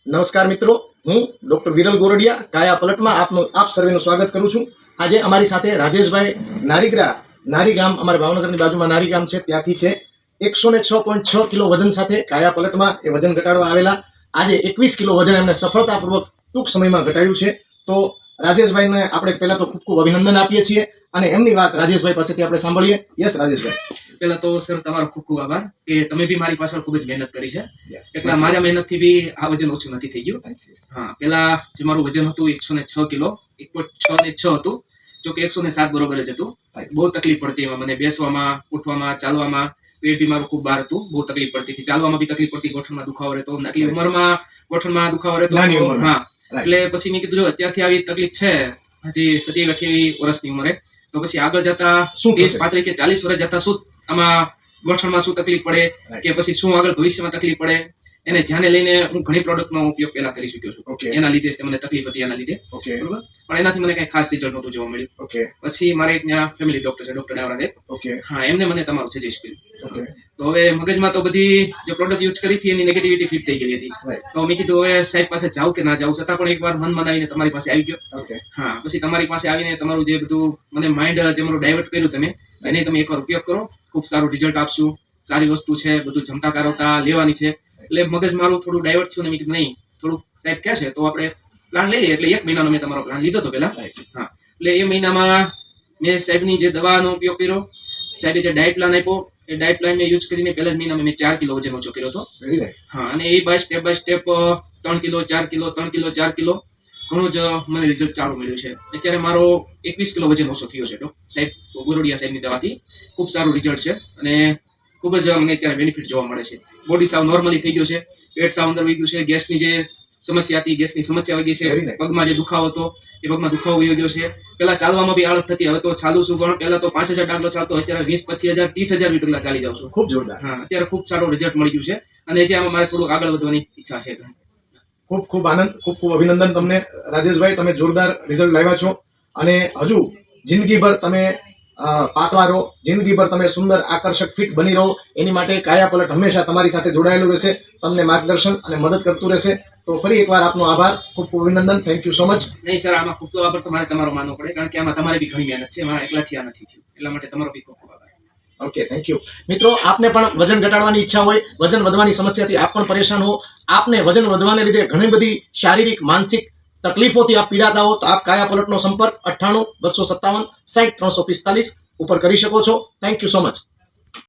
નમસ્કાર મિત્રો, હું ડોક્ટર વિરલ ગોરડિયા કાયા પલટમાં આપ સર્વેનું સ્વાગત કરું છું. આજે અમારી સાથે રાજેશભાઈ નારી ગામ, અમારા ભાવનગરની બાજુમાં નારી ગામ છે, ત્યાંથી છે. 106.6 કિલો વજન સાથે કાયા પલટમાં એ વજન ઘટાડવા આવેલા. આજે 21 કિલો વજન એમને સફળતાપૂર્વક ટૂંક સમયમાં ઘટાડ્યું છે. તો રાજેશભાઈને આપણે પહેલા તો ખૂબ ખૂબ અભિનંદન આપીએ છીએ અને એમની વાત રાજેશભાઈ પાસેથી આપણે સાંભળીએ. યસ રાજેશભાઈ. પેલા તો સર તમારો ખૂબ ખૂબ આભાર કે તમે બી મારી પાછળ ખૂબ જ મહેનત કરી છે. એટલા મારા મહેનતથી બી આ વજન ઓછું નથી થઈ ગયું. હા, પેલા જે મારું વજન હતું 106 કિલો, 1.6 હતું, જો કે 107 બરોબર જ હતું. બહુ તકલીફ પડતી એમાં મને, બેસવામાં, ઉઠવામાં, ચાલવામાં. પેટ બી મારું ખૂબ બહાર હતું, બહુ તકલીફ પડતી હતી. ચાલવામાં બી તકલીફ પડતી, ગોઠણમાં દુખાવો રહેતો, આટલી ઉંમરમાં ગોઠણમાં દુખાવો રહેતો. હા, એટલે પછી મેં કીધું જો અત્યારથી આવી તકલીફ છે, હજી 27-28 વર્ષની ઉંમરે, તો પછી આગળ જતા શું 30-35 કે 40 વર્ષ જતા શું આમાં ગોઠણમાં શું તકલીફ પડે કે પછી શું આગળ ભવિષ્યમાં તકલીફ પડે, એને ધ્યાને લઈને હું ઘણી પ્રોડક્ટનો ઉપયોગ પહેલા કરી ચૂક્યો છું. એના લીધે મને તકલીફ હતી, એના લીધે બરોબર, પણ એનાથી મને કઈ ખાસ રિઝલ્ટ નહોતું જોવા મળ્યું. પછી મારે એક ત્યાં ફેમિલી ડોક્ટર છે, ડોક્ટર ડાવરા સાહેબ. હા, એમને મને તમારું સજેસ્ટ કર્યું. તો હવે મગજમાં તો બધી જે પ્રોડક્ટ યુઝ કરી હતી એની નેગેટિવિટી ફિટ થઈ ગઈ હતી. તો મેં કીધું હવે સાહેબ પાસે જાઉં કે ના જાઉં, છતાં પણ એકવાર મન મનાવીને તમારી પાસે આવી ગયો. હા, પછી તમારી પાસે આવીને તમારું જે બધું મને માઇન્ડ જે મારું ડાયવર્ટ કર્યું તમે, એને તમે એકવાર ઉપયોગ કરો, ખૂબ સારું રિઝલ્ટ આપશું. સારી વસ્તુ છે, બધું જમતા કારવતા લેવાની છે. એટલે મગજ મારું થોડું ડાયવર્ટ થયું ને મેં કીધું નહીં, થોડુંક સાહેબ કહે છે તો આપણે પ્લાન લઈ લઈએ. એટલે 1 મહિનાનો મેં તમારો પ્લાન લીધો હતો પહેલા. હા, એટલે એ મહિનામાં મેં સાહેબની જે દવાનો ઉપયોગ કર્યો, સાહેબે જે ડાયટ પ્લાન આપ્યો, એ ડાયટ પ્લાન મેં યુઝ કરીને પહેલા જ મહિનામાં મેં 4 કિલો વજન ઓછો કર્યો હતો. હા, અને એ by step 3 kilo 4 kilo 3 kilo 4 kilo ઘણું જ મને રિઝલ્ટ સારું મળ્યું છે. અત્યારે મારો 21 કિલો વજન ઓછો થયો છે. સાહેબ ગોરડિયા સાહેબની દવાથી ખૂબ સારું રિઝલ્ટ છે અને ખૂબ જ મને અત્યારે બેનિફિટ જોવા મળે છે. બોડી સાવ નોર્મલી થઈ ગયો છે, પેટ સાવ અંદર વહી ગયું છે, ગેસની જે સમસ્યા હતી, ગેસની સમસ્યા વહી ગઈ છે. પગમાં જે દુખાવો હતો એ પગમાં દુખાવો વહી ગયો છે. પેલા ચાલવામાં બી આળસ થતી, હવે તો ચાલુ છું, પણ પેલા તો 5000 ડાગલો ચાલતો, અત્યારે 20-25,000 30,000 મીટર ચાલી જાઉં છું. ખૂબ જોરદાર. હા, અત્યારે ખૂબ સારું રિઝલ્ટ મળી ગયું છે અને જે આમાં મારે થોડું આગળ વધવાની ઈચ્છા છે. ખૂબ ખૂબ આનંદ, ખૂબ ખૂબ અભિનંદન તમને રાજેશભાઈ. તમે જોરદાર રિઝલ્ટ લાવ્યા છો અને હજુ જિંદગીભર તમે પાતળા રહો, જિંદગીભર તમે સુંદર, આકર્ષક, ફિટ બની રહો. એની માટે કાયા પલટ હંમેશા તમારી સાથે જોડાયેલું રહેશે, તમને માર્ગદર્શન અને મદદ કરતું રહેશે. તો ફરી એકવાર આપનો આભાર, ખૂબ ખૂબ અભિનંદન. Thank you so much. નહીં સર, આમાં ખૂબ આભાર તમારે તમારો માનવો પડે, કારણ કે આમાં તમારે બી ઘણી મહેનત છે, એમાં એકલાથી આ નથી થયું, એટલા માટે તમારો બી ખૂબ ખૂબ આભાર. Okay, thank you. મિત્રો, આપને પણ વજન ઘટાડવાની ઈચ્છા હોય, વજન વધવાની સમસ્યાથી આપ પણ પરેશાન હો, આપને વજન વધવાને લીધે ઘણી બધી શારીરિક, માનસિક તકલીફોથી આપ પીડાતા હો, તો આપ કાયા પલટનો સંપર્ક 98-257-60-345 ઉપર કરી શકો છો. Thank you so much.